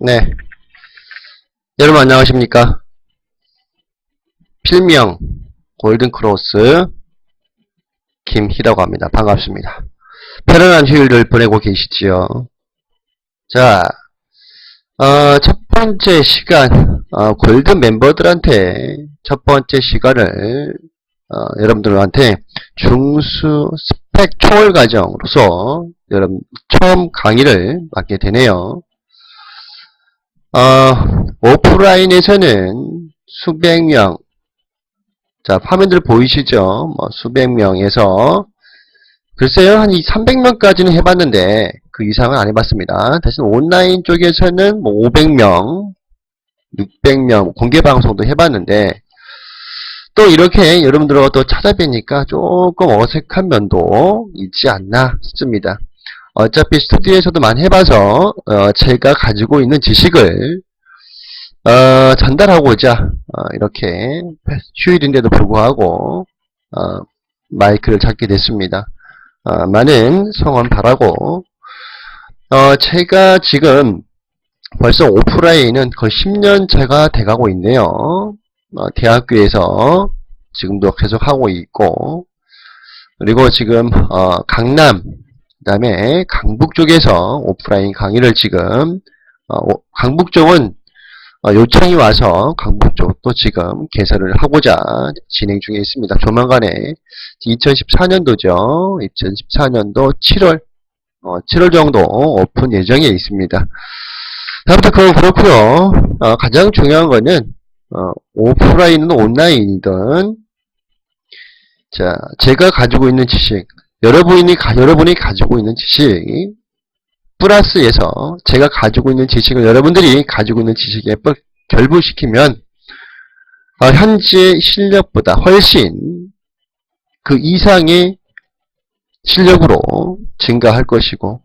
네. 여러분 안녕하십니까? 필명 골든크로스 김희라고 합니다. 반갑습니다. 편안한 휴일을 보내고 계시지요? 자, 첫 번째 시간, 골든 멤버들한테 첫 번째 시간을, 여러분들한테 중수 스펙 초월 과정으로서 여러분 처음 강의를 맡게 되네요. 오프라인에서는 수백 명, 자, 화면들 보이시죠? 수백 명에서, 글쎄요, 한 300명까지는 해봤는데, 그 이상은 안 해봤습니다. 대신 온라인 쪽에서는 500명, 600명, 공개방송도 해봤는데, 또 이렇게 여러분들하고 또 찾아뵈니까 조금 어색한 면도 있지 않나 싶습니다. 어차피 스튜디오에서도 많이 해봐서 제가 가지고 있는 지식을 전달하고자 이렇게 휴일인데도 불구하고 마이크를 잡게 됐습니다. 많은 성원 바라고 제가 지금 벌써 오프라인은 거의 10년차가 돼가고 있네요. 대학교에서 지금도 계속 하고 있고, 그리고 지금 강남 그 다음에 강북 쪽에서 오프라인 강의를 지금 강북 쪽은 요청이 와서 강북 쪽도 지금 개설을 하고자 진행 중에 있습니다. 조만간에 2014년도죠. 2014년도 7월 정도 오픈 예정에 있습니다. 다음부터 그건 그렇고요. 가장 중요한 거는 오프라인이든 온라인이든 자, 제가 가지고 있는 지식, 여러분이 가지고 있는 지식 플러스에서 제가 가지고 있는 지식을 여러분들이 가지고 있는 지식에 결부시키면 현재 실력보다 훨씬 그 이상의 실력으로 증가할 것이고,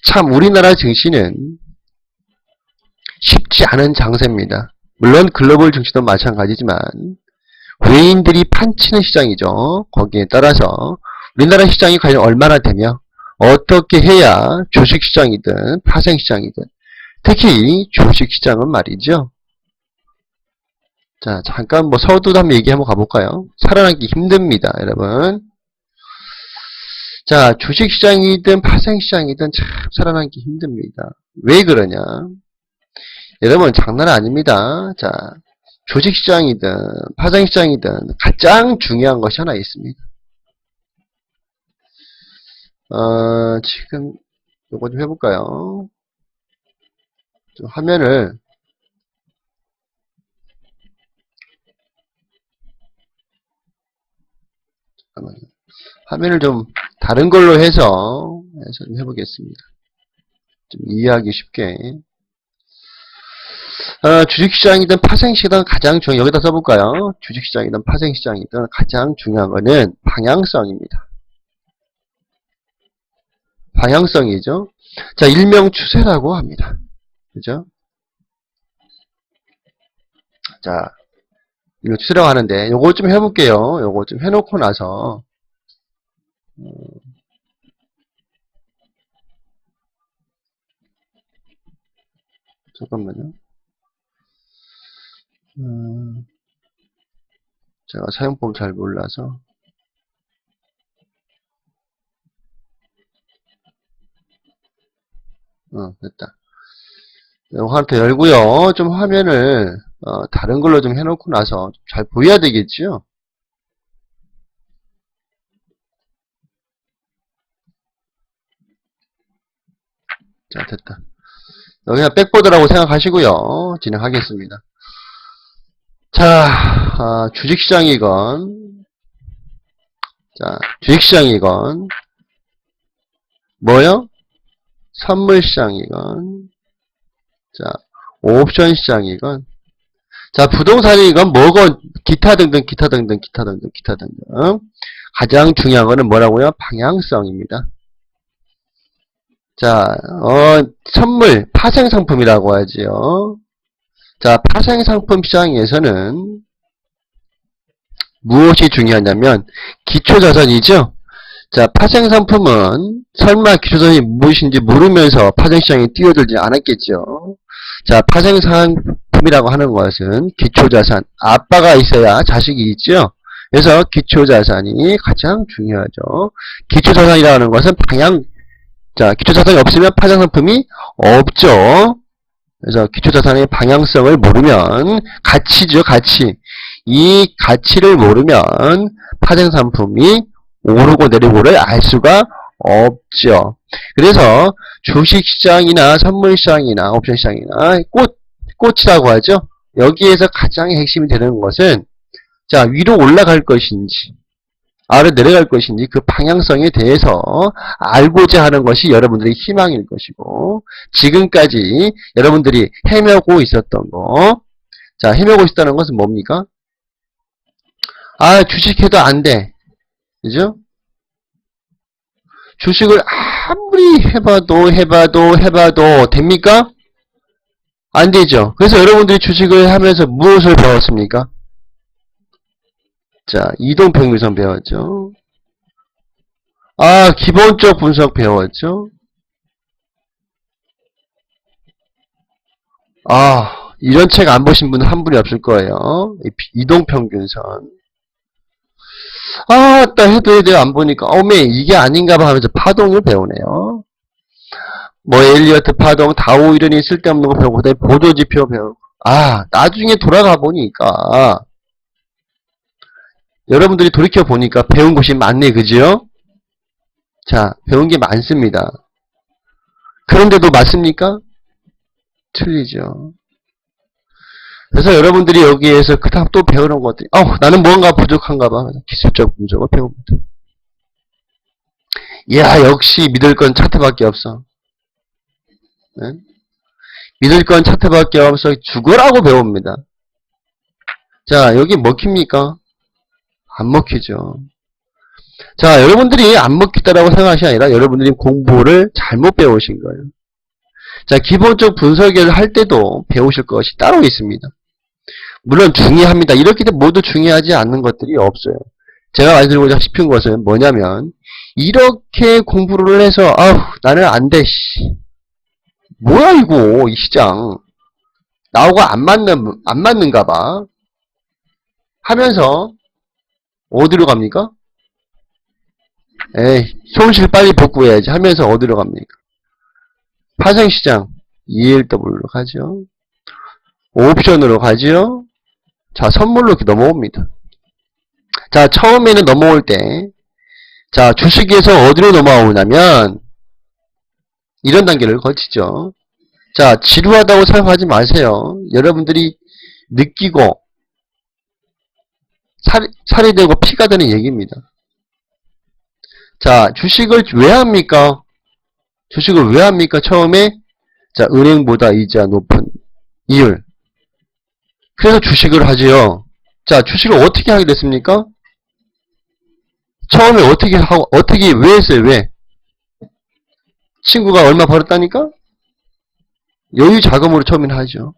참 우리나라 증시는 쉽지 않은 장세입니다. 물론 글로벌 증시도 마찬가지지만 외인들이 판치는 시장이죠. 거기에 따라서 우리나라 시장이 과연 얼마나 되며 어떻게 해야 주식시장이든 파생시장이든, 특히 주식시장은 말이죠. 자, 잠깐 서두도 한번 얘기 한번 가볼까요? 살아남기 힘듭니다, 여러분. 자, 주식시장이든 파생시장이든 참 살아남기 힘듭니다. 왜 그러냐? 여러분, 장난 아닙니다. 자, 주식시장이든 파생시장이든 가장 중요한 것이 하나 있습니다. 지금 요거 좀 해볼까요? 좀 화면을 잠깐만요. 화면을 좀 다른 걸로 해서 좀 해보겠습니다. 좀 이해하기 쉽게. 주식시장이든 파생시장이든 가장 중요한, 여기다 써볼까요? 주식시장이든 파생시장이든 가장 중요한 거는 방향성입니다. 방향성이죠. 자, 일명 추세라고 합니다. 그죠? 자, 일명 추세라고 하는데, 요거 좀 해볼게요. 요거 좀 해놓고 나서, 잠깐만요. 제가 사용법 잘 몰라서. 됐다. 화면 더 열고요. 좀 화면을 다른 걸로 좀 해놓고 나서 잘 보여야 되겠죠? 자, 됐다. 그냥 백보드라고 생각하시고요. 진행하겠습니다. 자, 주식시장이건, 자, 주식시장이건, 뭐요? 선물시장이건, 자, 옵션 시장이건, 자, 부동산이건 뭐건, 기타 등등, 가장 중요한 거는 뭐라고요? 방향성입니다. 자, 선물, 파생상품이라고 하지요. 자, 파생상품 시장에서는 무엇이 중요하냐면, 기초자산이죠? 자, 파생상품은 설마 기초자산이 무엇인지 모르면서 파생시장에 뛰어들지 않았겠죠. 자, 파생상품이라고 하는 것은 기초자산, 아빠가 있어야 자식이 있죠. 그래서 기초자산이 가장 중요하죠. 기초자산이라고 하는 것은 자, 기초자산이 없으면 파생상품이 없죠. 그래서 기초자산의 방향성을 모르면, 가치죠, 가치. 이 가치를 모르면 파생상품이 오르고 내리고를 알 수가 없죠. 그래서 주식시장이나 선물시장이나 옵션시장이나 꽃이라고 하죠. 여기에서 가장 핵심이 되는 것은, 자, 위로 올라갈 것인지 아래로 내려갈 것인지 그 방향성에 대해서 알고자 하는 것이 여러분들의 희망일 것이고, 지금까지 여러분들이 헤매고 있었던 거, 자, 헤매고 있었다는 것은 뭡니까? 아, 주식해도 안 돼. 그죠? 주식을 아무리 해봐도 됩니까? 안 되죠. 그래서 여러분들이 주식을 하면서 무엇을 배웠습니까? 자, 이동평균선 배웠죠. 아, 기본적 분석 배웠죠. 아, 이런 책 안 보신 분은 한 분이 없을 거예요. 이동평균선. 아, 따 해도 안 보니까, 어메, 이게 아닌가 봐 하면서 파동을 배우네요. 뭐, 엘리어트 파동, 다우 이론이 쓸데없는 거 배우고, 보조지표 배우고. 아, 나중에 돌아가 보니까, 여러분들이 돌이켜 보니까 배운 것이 많네, 그죠? 자, 배운 게 많습니다. 그런데도 맞습니까? 틀리죠. 그래서 여러분들이 여기에서 그 다음 또 배우는 것들이, 나는 뭔가 부족한가 봐. 기술적 분석을 배웁니다. 이야, 역시 믿을 건 차트밖에 없어. 네? 믿을 건 차트밖에 없어. 죽으라고 배웁니다. 자, 여기 먹힙니까? 안 먹히죠. 자, 여러분들이 안 먹히다라고 생각하시 아니라 여러분들이 공부를 잘못 배우신 거예요. 자, 기본적 분석을 할 때도 배우실 것이 따로 있습니다. 물론 중요합니다. 이렇게 모두 중요하지 않는 것들이 없어요. 제가 말씀드리고자 싶은 것은 뭐냐면, 이렇게 공부를 해서 나는 안 돼, 씨. 뭐야 이거, 이 시장. 나하고 안 맞는가 봐. 하면서 어디로 갑니까? 에이, 손실 빨리 복구해야지 하면서 어디로 갑니까? 파생시장 ELW로 가죠. 옵션으로 가죠. 자, 선물로 이렇게 넘어옵니다. 자, 처음에는 넘어올 때, 자, 주식에서 어디로 넘어오냐면 이런 단계를 거치죠. 자, 지루하다고 생각하지 마세요. 여러분들이 느끼고 살이 되고 피가 되는 얘기입니다. 자, 주식을 왜 합니까? 주식을 왜 합니까? 처음에, 자, 은행보다 이자 높은 이율. 그래서 주식을 하지요. 자, 주식을 어떻게 하게 됐습니까? 처음에 왜 했어요? 왜? 친구가 얼마 벌었다니까? 여유 자금으로 처음에는 하죠.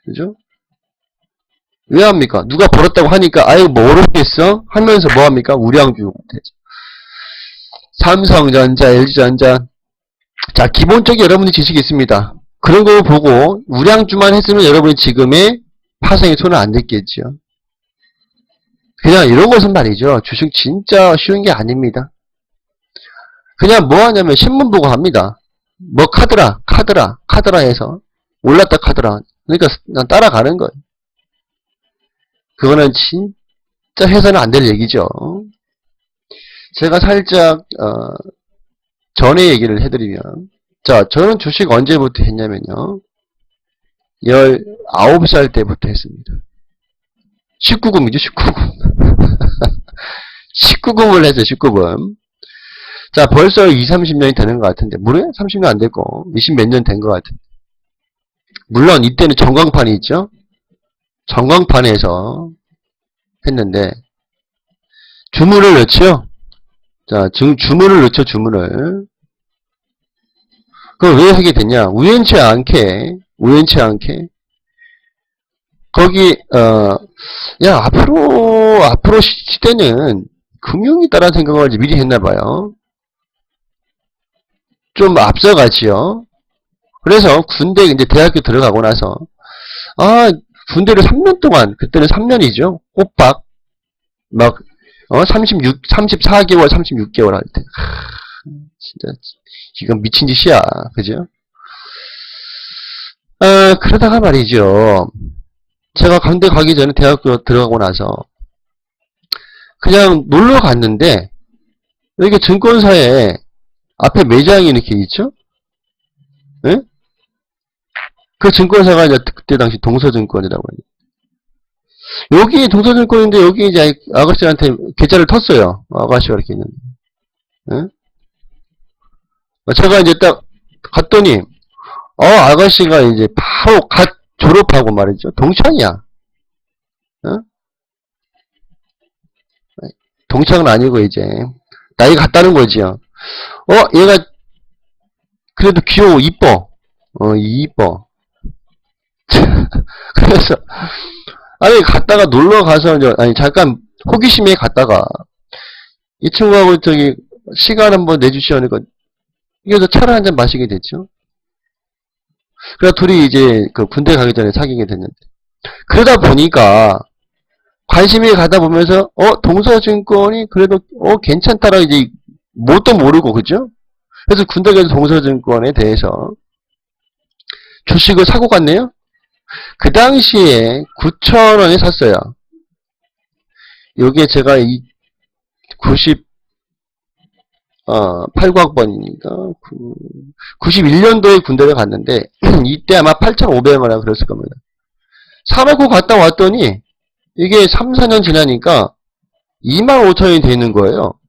그죠? 왜 합니까? 누가 벌었다고 하니까, 아유, 뭐 어렵겠어? 하면서 뭐 합니까? 우량주 되죠. 삼성전자, LG전자. 자, 기본적인 여러분의 지식이 있습니다. 그런 거 보고, 우량주만 했으면 여러분이 지금의 파생에 손을 안 댔겠죠. 그냥 이런 것은 말이죠. 주식 진짜 쉬운 게 아닙니다. 그냥 뭐 하냐면 신문 보고 합니다. 뭐 카드라 해서 올랐다 카드라. 그러니까 그냥 따라가는 거예요. 그거는 진짜 해서는 안 될 얘기죠. 제가 살짝 전에 얘기를 해드리면, 자, 저는 주식 언제부터 했냐면요, 19살 때부터 했습니다. 19금이죠, 19금. 19금을 했어요, 19금. 자, 벌써 20, 30년이 되는 것 같은데, 물론 30년 안 됐고, 20 몇 년 된 것 같은데. 물론 이때는 전광판이 있죠? 전광판에서 했는데, 주문을 넣죠? 자, 주문을 넣죠, 주문을. 그걸 왜 하게 됐냐? 우연치 않게, 거기, 야, 앞으로 시대는 금융이다라는 생각을 미리 했나봐요. 좀 앞서가지요. 그래서 군대 이제 대학교 들어가고 나서 군대를 3년 동안 그때는 3년이죠. 꼬박 막 34개월 36개월 할 때. 진짜 이건 미친 짓이야. 그죠? 그러다가 말이죠. 제가 군대 가기 전에 대학교 들어가고 나서 그냥 놀러 갔는데 여기 증권사에 앞에 매장이 이렇게 있죠? 예? 그 증권사가 이제 그때 당시 동서증권이라고 해요. 여기 동서증권인데 여기 이제 아가씨한테 계좌를 텄어요. 아가씨가 이렇게 있는데. 예? 제가 이제 딱 갔더니 아가씨가 이제 바로 갓 졸업하고 말이죠. 동창이야. 어? 동창은 아니고 이제 나이 같다는 거지요. 얘가 그래도 귀여워, 이뻐. 이뻐. 그래서 갔다가 놀러 가서 잠깐 호기심에 갔다가 이 친구하고 저기 시간 한번 내주시오니까 그래서 차를 한잔 마시게 됐죠. 그래서 둘이 이제 그 군대 가기 전에 사귀게 됐는데 그러다 보니까 관심이 가다 보면서 동서증권이 그래도 괜찮다라 이제 뭣도 모르고 그죠? 그래서 군대 가서 동서증권에 대해서 주식을 사고 갔네요. 그 당시에 9,000원에 샀어요. 요게 제가 8과학번이니까 91년도에 군대를 갔는데 이때 아마 8,500원이라 그랬을 겁니다. 사놓고 갔다 왔더니 이게 3, 4년 지나니까 25,000원이 돼 있는 거예요.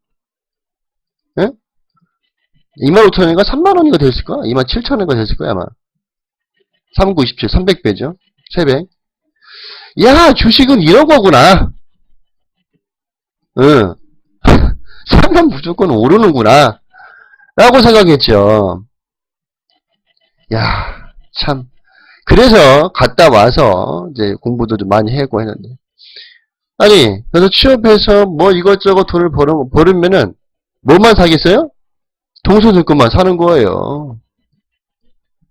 예? 25,000원인가 3만원인가 됐을 거야? 27,000원인가 됐을 거야 아마. 3927 300배죠. 3배. 야, 주식은 이런 거구나. 응. 사면 무조건 오르는구나. 라고 생각했죠. 야, 참. 그래서 갔다 와서 이제 공부도 좀 많이 하고 했는데. 그래서 취업해서 뭐 이것저것 돈을 벌으면은 뭐만 사겠어요? 동서증권만 사는 거예요.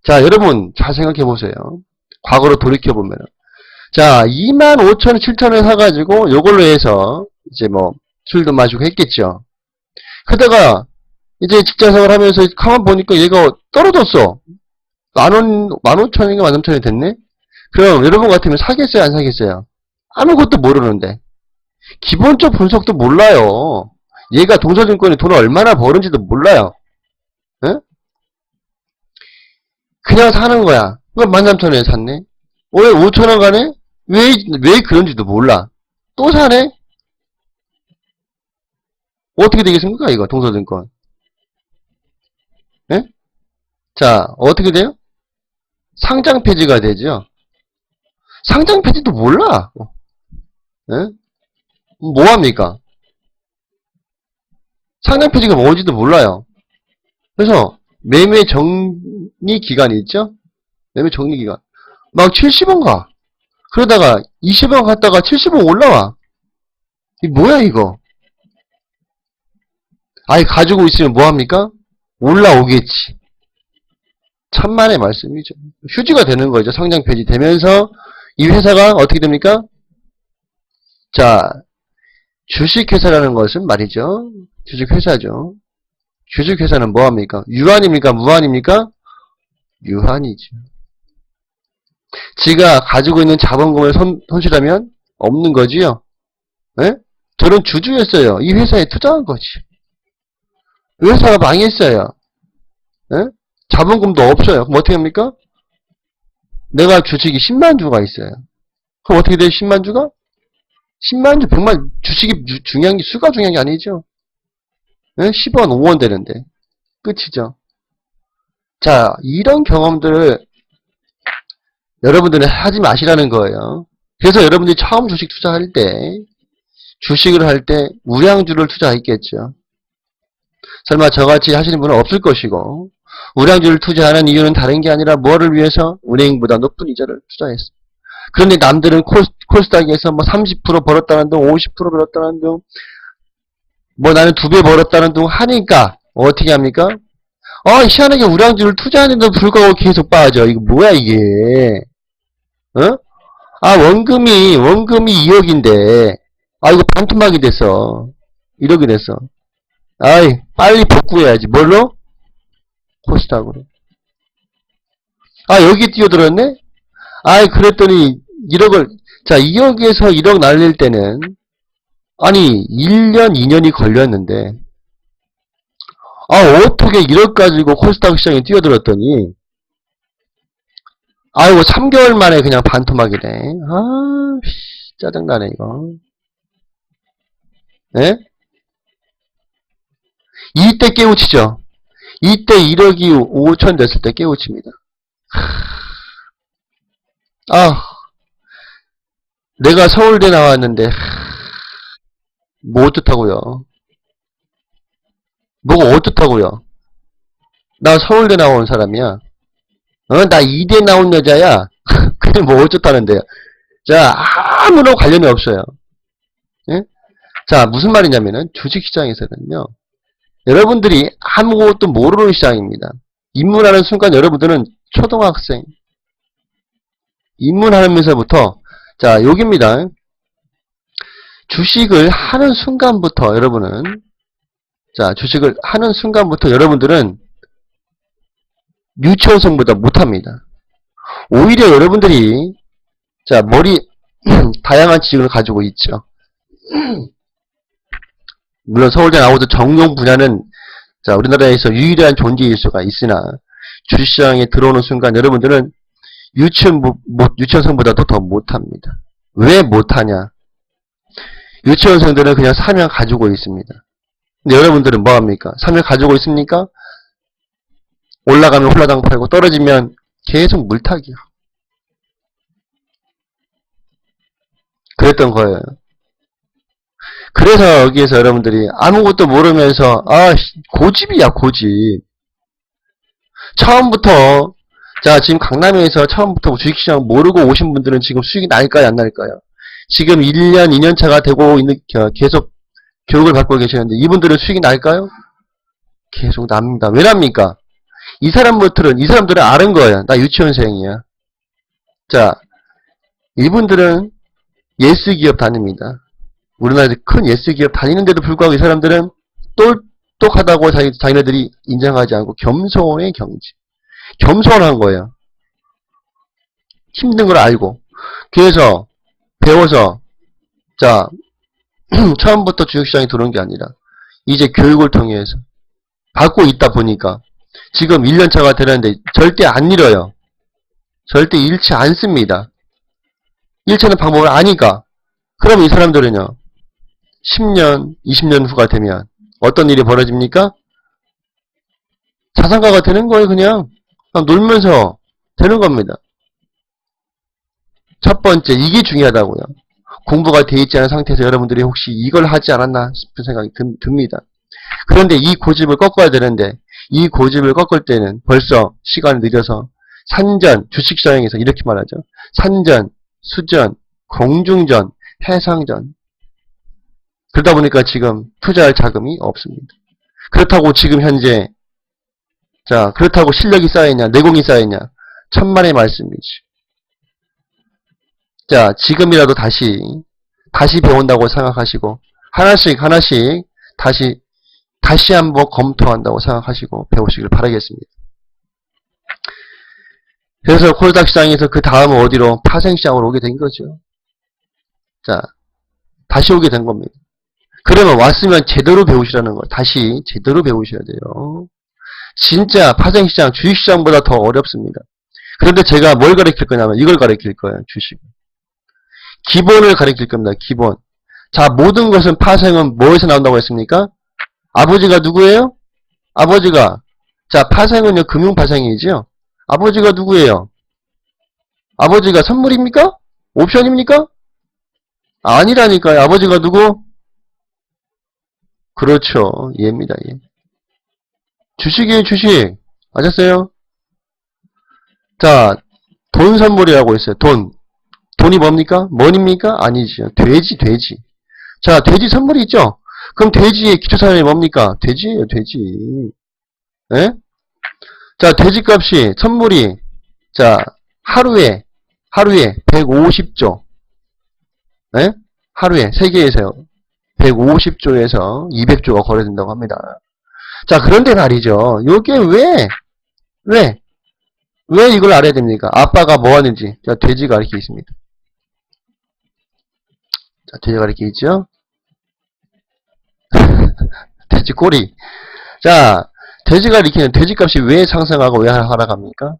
자, 여러분 잘 생각해 보세요. 과거로 돌이켜 보면은. 자, 25,000원, 7,000원 사가지고 요걸로 해서 이제 뭐 술도 마시고 했겠죠. 그러다가 이제 직장생활 하면서 가만 보니까 얘가 떨어졌어. 15,000원인가 15,000원이 됐네? 그럼 여러분 같으면 사겠어요? 안 사겠어요? 아무것도 모르는데. 기본적 분석도 몰라요. 얘가 동서증권에 돈을 얼마나 버는지도 몰라요. 에? 그냥 사는 거야. 그럼 13,000원에 샀네? 왜 5,000원 가네? 왜 그런지도 몰라. 또 사네? 어떻게 되겠습니까, 이거, 동서증권? 예? 자, 어떻게 돼요? 상장 폐지가 되죠? 상장 폐지도 몰라. 예? 뭐합니까? 상장 폐지가 뭔지도 몰라요. 그래서, 매매 정리 기간이 있죠? 매매 정리 기간. 막 70원 가. 그러다가 20원 갔다가 70원 올라와. 이 뭐야, 이거? 가지고 있으면 뭐합니까? 올라오겠지. 천만의 말씀이죠. 휴지가 되는 거죠. 상장 폐지 되면서 이 회사가 어떻게 됩니까? 자, 주식회사라는 것은 말이죠. 주식회사죠. 주식회사는 뭐합니까? 유한입니까? 무한입니까? 유한이죠. 지가 가지고 있는 자본금을 손실하면 없는 거지요. 예? 저는 주주였어요. 이 회사에 투자한 거지. 회사가 망했어요. 예? 자본금도 없어요. 그럼 어떻게 합니까? 내가 주식이 10만 주가 있어요. 그럼 어떻게 돼요? 10만 주가? 10만 주, 100만 주식이 중요한 게 수가 중요한 게 아니죠. 예? 10원, 5원 되는데 끝이죠. 자, 이런 경험들을 여러분들은 하지 마시라는 거예요. 그래서 여러분들이 처음 주식 투자할 때 주식을 할 때 우량주를 투자했겠죠. 설마 저같이 하시는 분은 없을 것이고 우량주를 투자하는 이유는 다른 게 아니라 뭐를 위해서? 은행보다 높은 이자를 투자했어. 그런데 남들은 코스닥에서 뭐 30% 벌었다는 둥, 50% 벌었다는 둥, 뭐 나는 2배 벌었다는 둥 하니까 어떻게 합니까? 희한하게 우량주를 투자하는데도 불구하고 계속 빠져. 이거 뭐야, 이게. 어? 원금이 2억인데, 이거 반토막이 됐어. 1억이 됐어. 빨리 복구해야지. 뭘로? 코스닥으로. 여기 뛰어들었네? 그랬더니 1억을, 자, 2억에서 1억 날릴 때는, 1년, 2년이 걸렸는데, 어떻게 1억 가지고 코스닥 시장에 뛰어들었더니, 이거 3개월 만에 그냥 반토막이네. 짜증나네, 이거. 예? 이때 깨우치죠. 이때 1억이 5천 됐을 때 깨우칩니다. 내가 서울대 나왔는데, 뭐 어떻다고요? 뭐가 어떻다고요? 나 서울대 나온 사람이야. 나 이대 나온 여자야. 그게 뭐 어쩌다는데요. 자, 아무런 관련이 없어요. 예? 자, 무슨 말이냐면은, 주식시장에서는요, 여러분들이 아무것도 모르는 시장입니다. 입문하는 순간 여러분들은 초등학생, 입문하면서부터, 자, 여기입니다. 주식을 하는 순간부터 여러분은, 자, 주식을 하는 순간부터 여러분들은 유치원생보다 못합니다. 오히려 여러분들이, 자, 다양한 지식을 가지고 있죠. 물론 서울대 나오도 전공 분야는, 자, 우리나라에서 유일한 존재일 수가 있으나, 주식시장에 들어오는 순간 여러분들은 유치원생보다도 더 못합니다. 왜 못하냐? 유치원생들은 그냥 사명 가지고 있습니다. 근데 여러분들은 뭐합니까? 사명 가지고 있습니까? 올라가면 홀라당 팔고 떨어지면 계속 물타기요. 그랬던 거예요. 그래서 여기에서 여러분들이 아무것도 모르면서 고집이야, 고집. 처음부터, 자, 지금 강남에서 처음부터 주식시장 모르고 오신 분들은 지금 수익이 날까요, 안 날까요? 지금 1년, 2년 차가 되고 있는, 계속 교육을 받고 계시는데 이분들은 수익이 날까요? 계속 납니다. 왜 납니까? 이 사람들은 아는 거야. 나 유치원생이야. 자, 이분들은 예스 기업 다닙니다. 우리나라에서 큰 예스 기업 다니는데도 불구하고 이 사람들은 똑똑하다고 자기네들이 인정하지 않고 겸손의 경지. 겸손한 거예요. 힘든 걸 알고. 그래서 배워서, 자, 처음부터 주식시장에 들어온 게 아니라 이제 교육을 통해서 받고 있다 보니까 지금 1년차가 되는데 절대 안 잃어요. 절대 잃지 않습니다. 잃지는 방법을 아니까. 그럼 이 사람들은요, 10년, 20년 후가 되면 어떤 일이 벌어집니까? 자산가가 되는 거예요. 그냥 놀면서 되는 겁니다. 첫 번째, 이게 중요하다고요. 공부가 돼 있지 않은 상태에서 여러분들이 혹시 이걸 하지 않았나 싶은 생각이 듭니다. 그런데 이 고집을 꺾어야 되는데 이 고집을 꺾을 때는 벌써 시간이 늦어서 산전, 주식시장에서 이렇게 말하죠. 산전, 수전, 공중전, 해상전. 그러다 보니까 지금 투자할 자금이 없습니다. 그렇다고 지금 현재, 자, 그렇다고 실력이 쌓이냐, 내공이 쌓이냐, 천만의 말씀이지. 자, 지금이라도 다시 배운다고 생각하시고, 하나씩 다시 한번 검토한다고 생각하시고 배우시길 바라겠습니다. 그래서 코스닥 시장에서 그 다음은 어디로? 파생시장으로 오게 된 거죠. 자, 다시 오게 된 겁니다. 그러면 왔으면 제대로 배우시라는 거. 다시 제대로 배우셔야 돼요. 진짜 파생시장, 주식시장보다 더 어렵습니다. 그런데 제가 뭘 가르칠 거냐면 이걸 가르칠 거예요. 주식. 기본을 가르칠 겁니다. 기본. 자, 모든 것은 파생은 뭐에서 나온다고 했습니까? 아버지가 누구예요? 아버지가. 자, 파생은요, 금융파생이죠. 아버지가 누구예요? 아버지가 선물입니까? 옵션입니까? 아니라니까요. 아버지가 누구? 그렇죠. 얘입니다. 얘. 주식이에요, 주식. 맞았어요? 자, 돈 선물이라고 했어요. 돈. 돈이 뭡니까? money입니까? 아니죠. 돼지. 자, 돼지 선물이 있죠? 그럼 돼지의 기초산업이 뭡니까? 돼지예요, 돼지. 예? 자, 돼지값이, 선물이, 자, 하루에 150조. 예? 하루에, 세계에서요. 150조에서 200조가 거래된다고 합니다. 자, 그런데 말이죠. 요게 왜 이걸 알아야 됩니까? 아빠가 뭐 하는지. 자, 돼지가 이렇게 있습니다. 자, 돼지가 이렇게 있죠? 돼지 꼬리. 자, 돼지가 이렇게, 돼지값이 왜 상승하고 왜 하락합니까?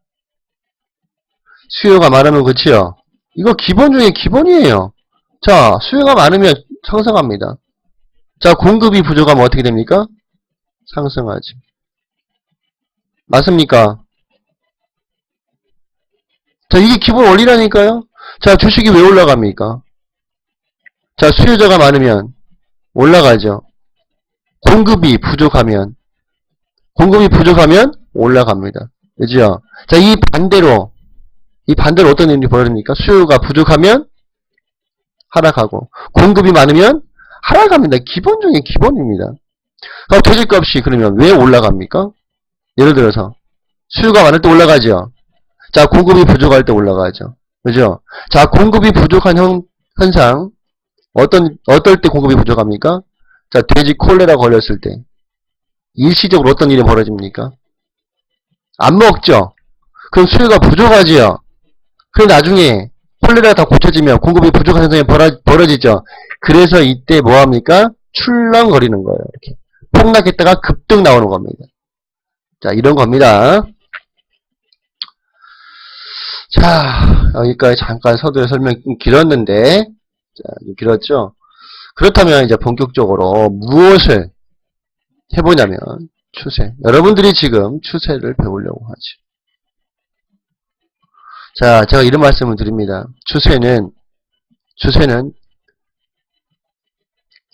수요가 많으면 그치요? 이거 기본 중에 기본이에요. 자, 수요가 많으면 상승합니다. 자, 공급이 부족하면 어떻게 됩니까? 상승하지. 맞습니까? 자, 이게 기본 원리라니까요? 자, 주식이 왜 올라갑니까? 자, 수요자가 많으면 올라가죠. 공급이 부족하면 올라갑니다. 그죠? 자, 이 반대로 어떤 일이 벌어집니까? 수요가 부족하면 하락하고, 공급이 많으면 하락합니다. 기본 중에 기본입니다. 그럼 돼지값이 그러면 왜 올라갑니까? 예를 들어서, 수요가 많을 때 올라가죠. 자, 공급이 부족할 때 올라가죠. 그죠? 자, 공급이 부족한 현상, 어떨 때 공급이 부족합니까? 자, 돼지 콜레라 걸렸을 때, 일시적으로 어떤 일이 벌어집니까? 안 먹죠? 그럼 수요가 부족하지요? 그럼 나중에 콜레라가 다 고쳐지면 공급이 부족한 현상이 벌어지죠? 그래서 이때 뭐합니까? 출렁거리는 거예요. 이렇게. 폭락했다가 급등 나오는 겁니다. 자, 이런 겁니다. 자, 여기까지 잠깐 서두에 설명 좀 길었는데, 자, 좀 길었죠? 그렇다면 이제 본격적으로 무엇을 해보냐면, 추세. 여러분들이 지금 추세를 배우려고 하지. 자, 제가 이런 말씀을 드립니다. 추세는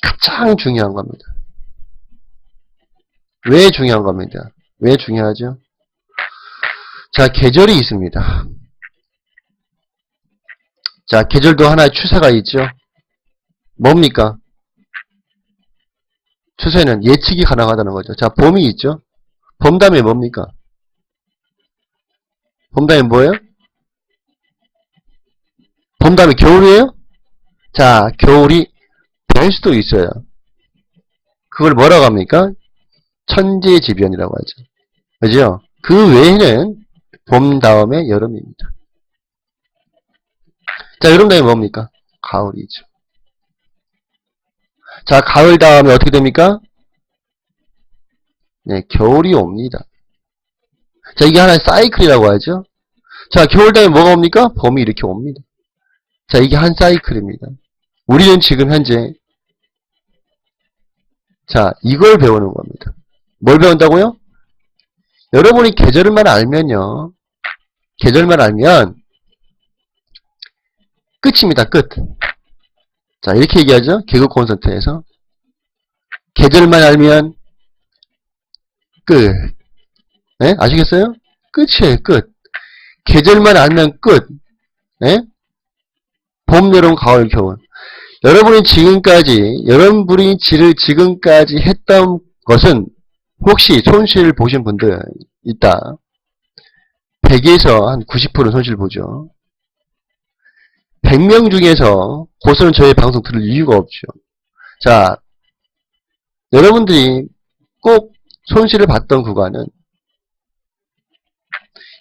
가장 중요한 겁니다. 왜 중요한 겁니다? 왜 중요하죠? 자, 계절이 있습니다. 자, 계절도 하나의 추세가 있죠. 뭡니까? 추세는 예측이 가능하다는 거죠. 자, 봄이 있죠. 봄 다음에 뭡니까? 봄 다음에 뭐예요? 봄 다음에 겨울이에요? 자, 겨울이 될 수도 있어요. 그걸 뭐라고 합니까? 천재지변이라고 하죠. 그죠? 그 외에는 봄 다음에 여름입니다. 자, 여름 다음에 뭡니까? 가을이죠. 자, 가을 다음에 어떻게 됩니까? 네, 겨울이 옵니다. 자, 이게 하나의 사이클이라고 하죠. 자, 겨울 다음에 뭐가 옵니까? 봄이 이렇게 옵니다. 자, 이게 한 사이클입니다. 우리는 지금 현재 자, 이걸 배우는 겁니다. 뭘 배운다고요? 여러분이 계절만 알면요. 계절만 알면 끝입니다. 끝. 자, 이렇게 얘기하죠. 개그 콘서트에서. 계절만 알면 끝. 네? 아시겠어요? 끝이에요. 끝. 계절만 알면 끝. 네? 봄, 여름, 가을, 겨울. 여러분이 지금까지 했던 것은 혹시 손실 보신 분들 있다. 100에서 한 90% 손실 보죠. 100명 중에서 고스는 저의 방송 들을 이유가 없죠. 자, 여러분들이 꼭 손실을 봤던 구간은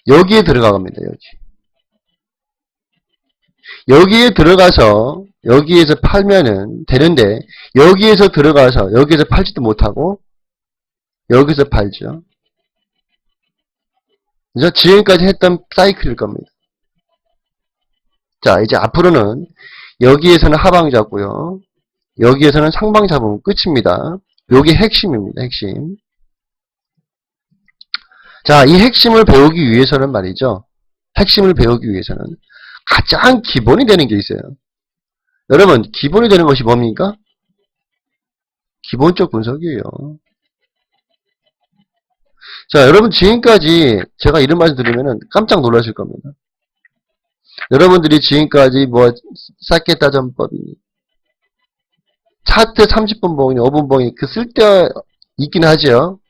여기에 들어가갑니다. 여기에 들어가서 여기에서 팔면은 되는데 여기에서 들어가서 여기에서 팔지도 못하고 여기서 팔죠. 그죠? 지금까지 했던 사이클일 겁니다. 자, 이제 앞으로는 여기에서는 하방 잡고요. 여기에서는 상방 잡으면 끝입니다. 요게 핵심입니다. 핵심. 자, 이 핵심을 배우기 위해서는 말이죠. 핵심을 배우기 위해서는 가장 기본이 되는 게 있어요. 여러분, 기본이 되는 것이 뭡니까? 기본적 분석이에요. 자, 여러분 지금까지 제가 이런 말씀 드리면은 깜짝 놀라실 겁니다. 여러분들이 지금까지 뭐 쌓겠다 전법이 차트 30분 봉이니 5분 봉이 그 쓸 때 있긴 하죠.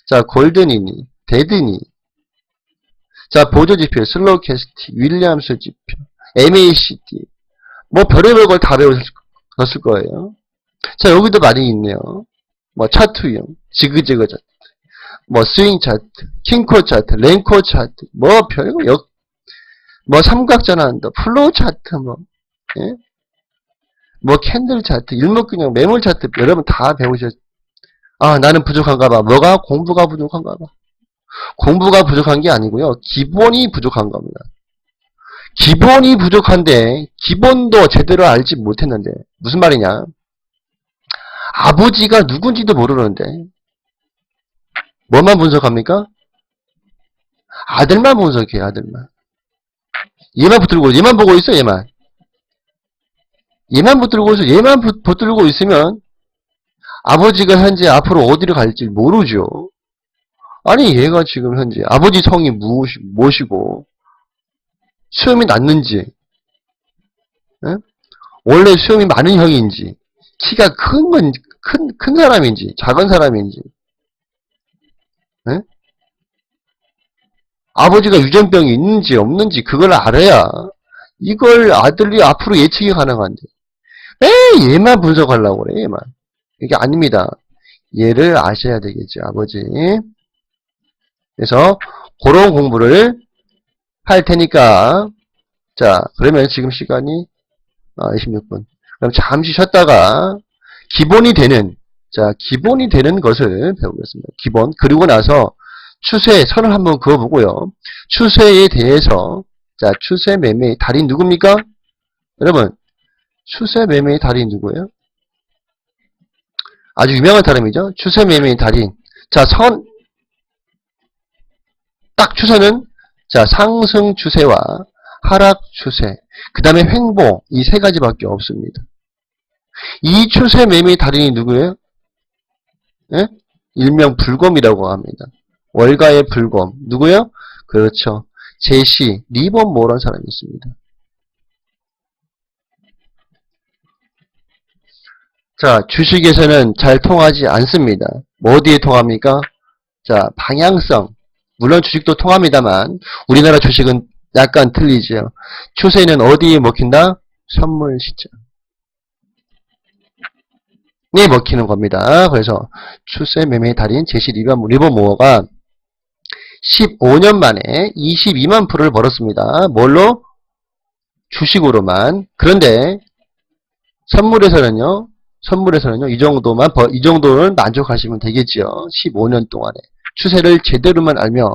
자, 골든이니 데드니 자, 보조 지표, 슬로우 캐스티, 윌리엄스 지표, MACD. 뭐, 별의별 걸 다 배웠을 거예요. 자, 여기도 많이 있네요. 뭐, 차트 유형, 지그재그 차트, 뭐, 스윙 차트, 킹코 차트, 랭코 차트, 뭐, 별거, 뭐, 삼각전환도, 플로우 차트, 뭐, 예? 뭐, 캔들 차트, 일목균형, 매물 차트, 여러분 다 아, 나는 부족한가 봐. 뭐가? 공부가 부족한가 봐. 공부가 부족한 게 아니고요. 기본이 부족한 겁니다. 기본이 부족한데 기본도 제대로 알지 못했는데 무슨 말이냐? 아버지가 누군지도 모르는데 뭐만 분석합니까? 아들만 분석해요. 아들만. 얘만 붙들고 얘만 보고 있어. 얘만 붙들고 있어. 얘만 붙들고 있으면 아버지가 현재 앞으로 어디로 갈지 모르죠. 아니 얘가 지금 현재 아버지 성이 무엇이고 수염이 났는지, 에? 원래 수염이 많은 형인지, 키가 큰 사람인지, 작은 사람인지, 에? 아버지가 유전병이 있는지 없는지 그걸 알아야 이걸 아들이 앞으로 예측이 가능한데 왜 얘만 분석하려고 그래 얘만. 이게 아닙니다. 얘를 아셔야 되겠죠 아버지. 그래서 그런 공부를 할 테니까 자 그러면 지금 시간이 26분. 그럼 잠시 쉬었다가 기본이 되는 것을 배우겠습니다. 기본. 그리고 나서 추세 선을 한번 그어보고요. 추세에 대해서 자 추세 매매의 달인 누굽니까? 여러분 추세 매매의 달인 누구예요? 아주 유명한 사람이죠. 추세 매매의 달인. 자 딱 추세는 자 상승 추세와 하락 추세, 그 다음에 횡보 이 세 가지밖에 없습니다. 이 추세 매매의 달인이 누구예요? 예? 일명 불검이라고 합니다. 월가의 불검 누구예요? 그렇죠. 제시 리버모어라는 사람이 있습니다. 자 주식에서는 잘 통하지 않습니다. 뭐 어디에 통합니까? 자 방향성. 물론 주식도 통합니다만 우리나라 주식은 약간 틀리죠. 추세는 어디에 먹힌다? 선물 시장. 네, 먹히는 겁니다. 그래서 추세 매매의 달인 제시 리버모어가 15년 만에 22만 프로를 벌었습니다. 뭘로? 주식으로만. 그런데 선물에서는요 이 정도는 만족하시면 되겠죠. 15년 동안에. 추세를 제대로만 알면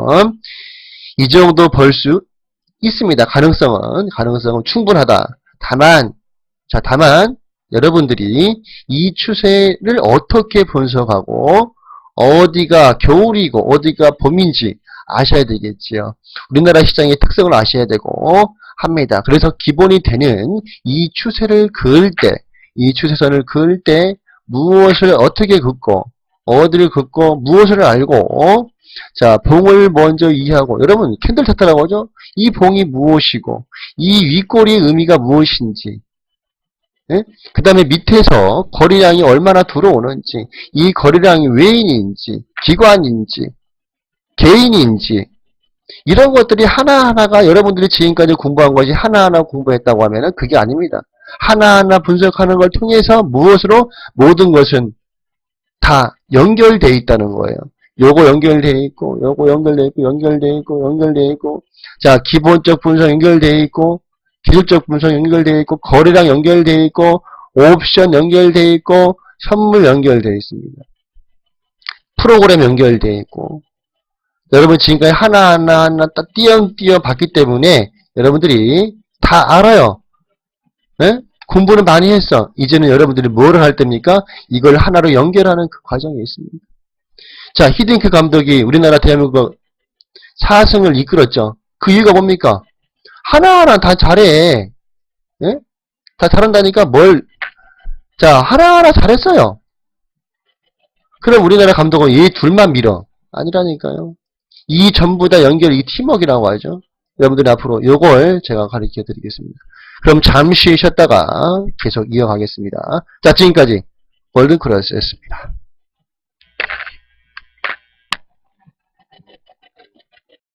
이 정도 벌 수 있습니다. 가능성은 충분하다. 다만 여러분들이 이 추세를 어떻게 분석하고 어디가 겨울이고 어디가 봄인지 아셔야 되겠지요. 우리나라 시장의 특성을 아셔야 되고 합니다. 그래서 기본이 되는 이 추세를 그을 때, 이 추세선을 그을 때 무엇을 어떻게 긋고 어디를 긋고 무엇을 알고 자 봉을 먼저 이해하고 여러분 캔들 차트라고 하죠. 이 봉이 무엇이고 이 윗꼬리의 의미가 무엇인지 예? 그 다음에 밑에서 거래량이 얼마나 들어오는지 이 거래량이 외인인지 기관인지 개인인지 이런 것들이 하나하나가 여러분들이 지금까지 공부한 것이 하나하나 공부했다고 하면은 그게 아닙니다. 하나하나 분석하는 걸 통해서 무엇으로 모든 것은 다 연결되어 있다는 거예요. 요거 연결되어 있고, 요거 연결되어 있고, 연결되어 있고, 연결되어 있고, 자, 기본적 분석 연결되어 있고, 기술적 분석 연결되어 있고, 거래량 연결되어 있고, 옵션 연결되어 있고, 선물 연결되어 있습니다. 프로그램 연결되어 있고, 여러분 지금까지 하나하나 딱 띄엄띄엄 봤기 때문에 여러분들이 다 알아요. 네? 공부는 많이 했어. 이제는 여러분들이 뭐를 할 때입니까? 이걸 하나로 연결하는 그 과정이 있습니다. 자, 히딩크 감독이 우리나라 대한민국 4승을 이끌었죠. 그 이유가 뭡니까? 하나하나 다 잘해. 예? 다 잘한다니까 자, 하나하나 잘했어요. 그럼 우리나라 감독은 얘 둘만 밀어. 아니라니까요. 이 전부 다 연결, 이 팀워크라고 하죠. 여러분들이 앞으로 요걸 제가 가르쳐 드리겠습니다. 그럼 잠시 쉬었다가 계속 이어가겠습니다. 자, 지금까지 골든크로스였습니다.